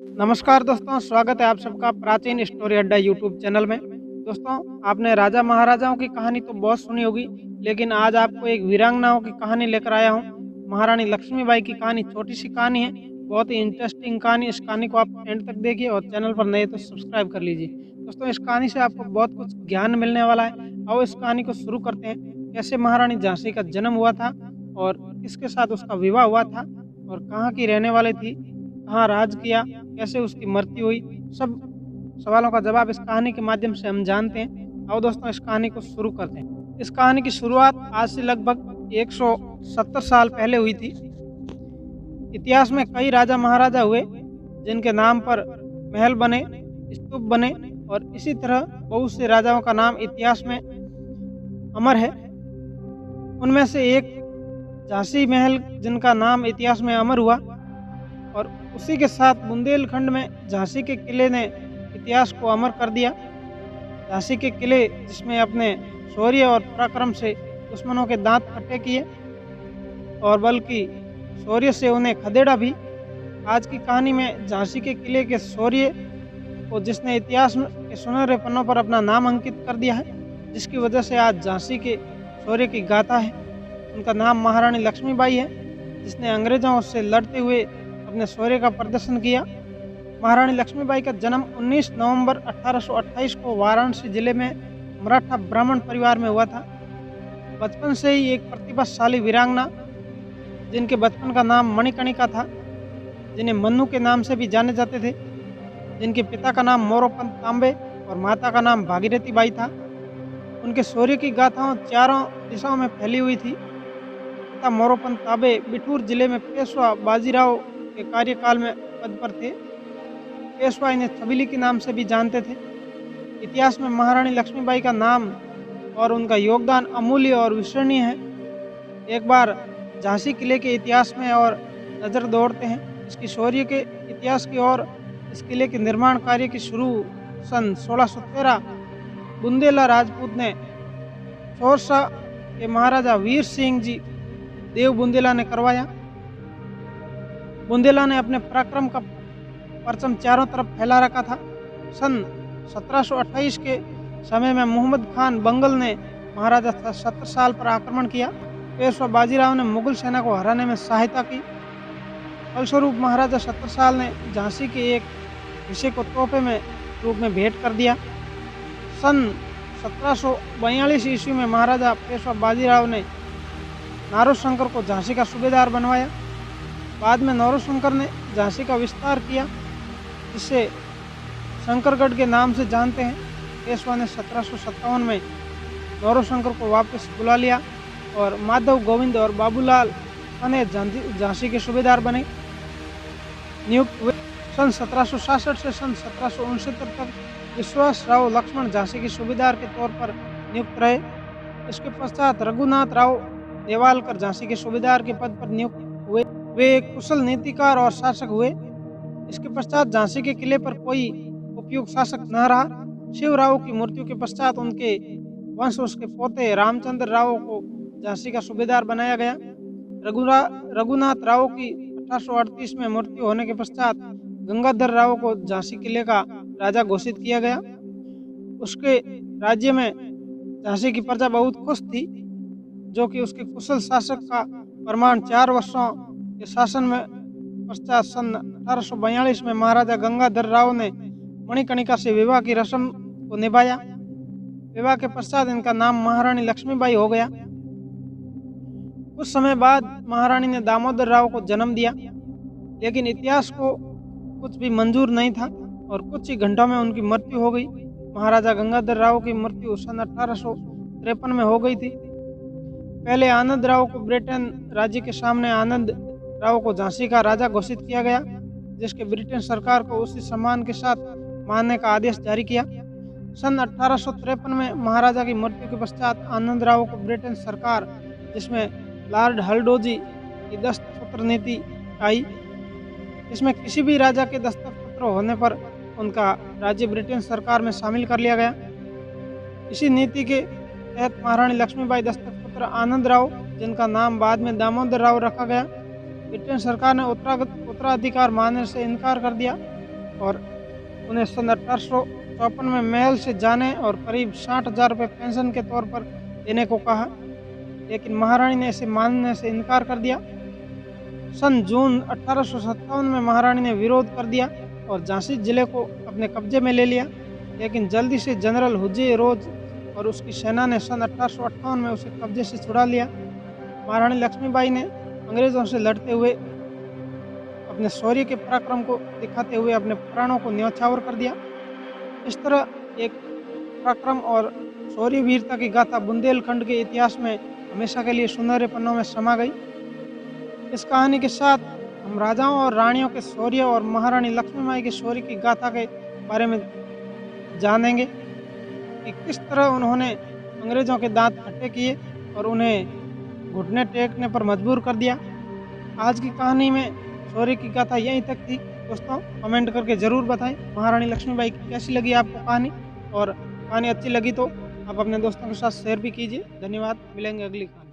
नमस्कार दोस्तों, स्वागत है आप सबका प्राचीन स्टोरी अड्डा यूट्यूब चैनल में। दोस्तों, आपने राजा महाराजाओं की कहानी तो बहुत सुनी होगी, लेकिन आज आपको एक वीरांगनाओं की कहानी लेकर आया हूँ। महारानी लक्ष्मीबाई की कहानी छोटी सी कहानी है, बहुत ही इंटरेस्टिंग कहानी। इस कहानी को आप एंड तक देखिए और चैनल पर नए तो सब्सक्राइब कर लीजिए। दोस्तों, इस कहानी से आपको बहुत कुछ ज्ञान मिलने वाला है। आओ इस कहानी को शुरू करते हैं। कैसे महारानी झांसी का जन्म हुआ था और किसके साथ उसका विवाह हुआ था और कहाँ की रहने वाली थी, कहाँ राज किया, कैसे उसकी मृत्यु हुई, सब सवालों का जवाब इस कहानी के माध्यम से हम जानते हैं। आओ दोस्तों, इस कहानी को शुरू करते हैं। इस कहानी की शुरुआत आज से लगभग 170 साल पहले हुई थी। इतिहास में कई राजा महाराजा हुए जिनके नाम पर महल बने, स्तूप बने और इसी तरह बहुत से राजाओं का नाम इतिहास में अमर है। उनमें से एक झांसी महल जिनका नाम इतिहास में अमर हुआ और उसी के साथ बुंदेलखंड में झांसी के किले ने इतिहास को अमर कर दिया। झांसी के किले जिसमें अपने शौर्य और पराक्रम से दुश्मनों के दांत खट्टे किए और बल्कि शौर्य से उन्हें खदेड़ा भी। आज की कहानी में झांसी के किले के शौर्य को जिसने इतिहास के सुनहरे पन्नों पर अपना नाम अंकित कर दिया है, जिसकी वजह से आज झांसी के शौर्य की गाथा है। उनका नाम महारानी लक्ष्मीबाई है, जिसने अंग्रेजों से लड़ते हुए अपने शौर्य का प्रदर्शन किया। महारानी लक्ष्मीबाई का जन्म 19 नवंबर 1828 को वाराणसी जिले में मराठा ब्राह्मण परिवार में हुआ था। बचपन से ही एक प्रतिभाशाली वीरांगना, जिनके बचपन का नाम मणिकर्णिका था, जिन्हें मन्नू के नाम से भी जाने जाते थे, जिनके पिता का नाम मोरोपंत तांबे और माता का नाम भागीरथी बाई था। उनके शौर्य की गाथाओं चारों दिशाओं में फैली हुई थी। पिता मोरोपंत तांबे बिठूर जिले में पेशवा बाजीराव के कार्यकाल में पद पर थे। पेशवा इन्हें छबीली के नाम से भी जानते थे। इतिहास में महारानी लक्ष्मीबाई का नाम और उनका योगदान अमूल्य और विस्मरणीय है। एक बार झांसी किले के इतिहास में और नज़र दौड़ते हैं इसकी शौर्य के इतिहास की ओर। इस किले के निर्माण कार्य की शुरू सन 1613 बुंदेला राजपूत ने शोरशाह के महाराजा वीर सिंह जी देव बुंदेला ने करवाया। बुंदेला ने अपने पराक्रम का परचम चारों तरफ फैला रखा था। सन 1728 के समय में मोहम्मद खान बंगल ने महाराजा सत्तर साल पर आक्रमण किया। पेशवा बाजीराव ने मुगल सेना को हराने में सहायता की। फलस्वरूप महाराजा सत्तर साल ने झांसी के एक हिस्से को तोहफे में रूप में भेंट कर दिया। सन 1742 ईस्वी में महाराजा पेशवा बाजीराव ने नारोशंकर को झांसी का सूबेदार बनवाया। बाद में नारोशंकर ने झांसी का विस्तार किया, जिसे शंकरगढ़ के नाम से जानते हैं। पेशवा ने 1757 में नारोशंकर को वापस बुला लिया और माधव गोविंद और बाबूलाल खाने झांसी के सूबेदार बने नियुक्त हुए। सन 1766 से सन 1769 तक विश्वास राव लक्ष्मण झांसी के सूबेदार के तौर पर नियुक्त रहे। इसके पश्चात रघुनाथ राव नेवालकर झांसी के सूबेदार के पद पर नियुक्त हुए। वे एक कुशल नीतिकार और शासक हुए। इसके पश्चात झांसी के किले पर कोई उपयुक्त शासक न रहा। शिवराव की मृत्यु के पश्चात उनके वंश उसके पोते रामचंद्र राव को झांसी का सूबेदार बनाया गया। रघुनाथ राव की 1838 में मृत्यु होने के पश्चात गंगाधर राव को झांसी किले का राजा घोषित किया गया। उसके राज्य में झांसी की प्रजा बहुत खुश थी, जो कि उसके कुशल शासक का प्रमाण 4 वर्षों के शासन में पश्चात सन 1842 में महाराजा गंगाधर राव ने मणिकर्णिका से विवाह की रस्म को निभाया। विवाह के पश्चात इनका नाम महारानी लक्ष्मीबाई हो गया। कुछ समय बाद महारानी ने दामोदर राव को जन्म दिया, लेकिन इतिहास को कुछ भी मंजूर नहीं था और कुछ ही घंटों में उनकी मृत्यु हो गई। महाराजा गंगाधर राव की मृत्यु सन 1853 में हो गई थी। पहले आनंद राव को ब्रिटेन राज्य के सामने आनंद राव को झांसी का राजा घोषित किया गया, जिसके ब्रिटेन सरकार को उसी सम्मान के साथ मानने का आदेश जारी किया। सन 1853 में महाराजा की मृत्यु के पश्चात आनंद राव को ब्रिटेन सरकार, जिसमें लॉर्ड हल्डोजी की दस्तपत्र नीति आई, इसमें किसी भी राजा के दस्तपत्र होने पर उनका राज्य ब्रिटेन सरकार में शामिल कर लिया गया। इसी नीति के तहत महारानी लक्ष्मीबाई दस्तकपुत्र आनंद राव, जिनका नाम बाद में दामोदर राव रखा गया, ब्रिटेन सरकार ने उत्तराधिकार मानने से इनकार कर दिया। और उन्हें सन 1854 में महल से जाने और करीब 60,000 रुपये पेंशन के तौर पर देने को कहा, लेकिन महारानी ने इसे मानने से इनकार कर दिया। सन जून 1857 में महारानी ने विरोध कर दिया और झांसी जिले को अपने कब्जे में ले लिया, लेकिन जल्दी से जनरल हुज्जे रोज और उसकी सेना ने सन 1858 में उसे कब्जे से छुड़ा लिया। महारानी लक्ष्मीबाई ने अंग्रेजों से लड़ते हुए अपने शौर्य के पराक्रम को दिखाते हुए अपने प्राणों को न्यौछावर कर दिया। इस तरह एक पराक्रम और शौर्य वीरता की गाथा बुंदेलखंड के इतिहास में हमेशा के लिए सुनहरे पन्नों में समा गई। इस कहानी के साथ हम राजाओं और रानियों के शौर्य और महारानी लक्ष्मीबाई के शौर्य की गाथा के बारे में जानेंगे कि किस तरह उन्होंने अंग्रेजों के दांत खट्टे किए और उन्हें घुटने टेकने पर मजबूर कर दिया। आज की कहानी में शौर्य की गाथा यहीं तक थी। दोस्तों, कमेंट करके ज़रूर बताएं महारानी लक्ष्मीबाई की कैसी लगी आपको कहानी, और कहानी अच्छी लगी तो आप अपने दोस्तों के साथ शेयर भी कीजिए। धन्यवाद। मिलेंगे अगली कहानी।